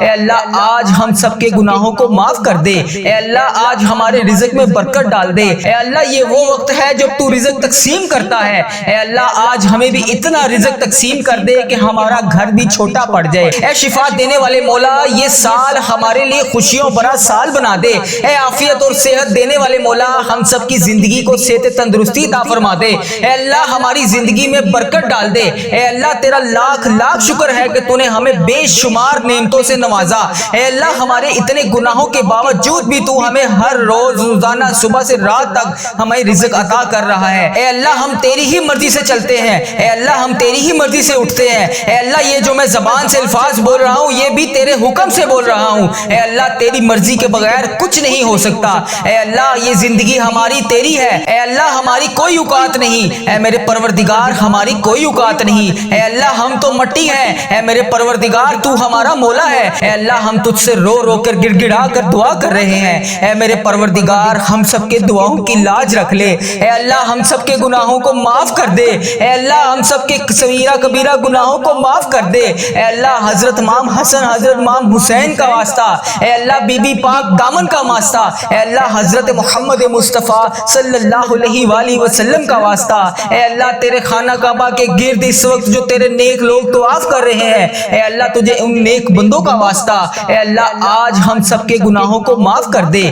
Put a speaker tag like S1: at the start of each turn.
S1: اے اللہ آج ہم سب کے گناہوں کو معاف کر دے، اے اللہ آج ہمارے رزق میں برکت ڈال دے، اے اللہ یہ وہ وقت ہے جب تو رزق تقسیم کرتا ہے، اے اللہ آج ہمیں بھی اتنا رزق تقسیم کر دے کہ ہمارا گھر بھی چھوٹا پڑ جائے، اے شفا دینے والے مولا یہ سال ہمارے لیے خوشیوں بھرا سال بنا دے، اے عافیت اور صحت دینے والے مولا ہم سب کی زندگی کو صحت تندرستی عطا فرما دے، اے اللہ ہماری زندگی میں برکت ڈال دے، اے اللہ تیرا لاکھ لاکھ شکر ہے کہ تو نے ہمیں بے شمار نعمتوں سے نوازا، اے اللہ ہمارے اتنے گناہوں کے باوجود بھی تو ہمیں ہر روز روزانہ صبح سے رات تک ہمیں رزق عطا کر رہا ہے، اے اللہ ہم تیری ہی مرضی سے چلتے ہیں، اے اللہ ہم تیری ہی مرضی سے اٹھتے ہیں، اے اللہ یہ جو میں زبان سے الفاظ بول رہا ہوں یہ بھی تیرے حکم سے بول رہا ہوں، اے اللہ تیری مرضی کے بغیر کچھ نہیں ہو سکتا، اے اللہ یہ زندگی ہماری تیری ہے، اے اللہ ہماری کوئی اوقات نہیں، اے میرے پروردگار ہماری کوئی اوقات نہیں، اے اللہ ہم تو مٹی ہیں، اے میرے پروردگار تو ہمارا مولا ہے، اے اللہ ہم تجھ سے رو رو کر گڑ گڑا کر دعا کر رہے ہیں، اے میرے پروردگار ہم سب کے دعاؤں کی لاج رکھ لے، اے اللہ ہم سب کے گناہوں کو معاف کر دے، اے اللہ ہم سب کے صغیرہ کبیرہ گناہوں کو معاف کر دے، اے اللہ حضرت امام حسن حضرت امام حسین کا واسطہ، اے اللہ بی بی پاک دامن کا واسطہ، اے اللہ حضرت محمد مصطفیٰ صلی اللہ علیہ وآلہ وسلم کا واسطہ، اے اللہ تیرے خانہ کعبہ کے گرد اس وقت جو تیرے نیک لوگ طواف کر رہے ہیں، اے اللہ تجھے ان نیک بندوں کا واسطہ، اے اللہ آج ہم سب کے گناہوں کو معاف کر دے،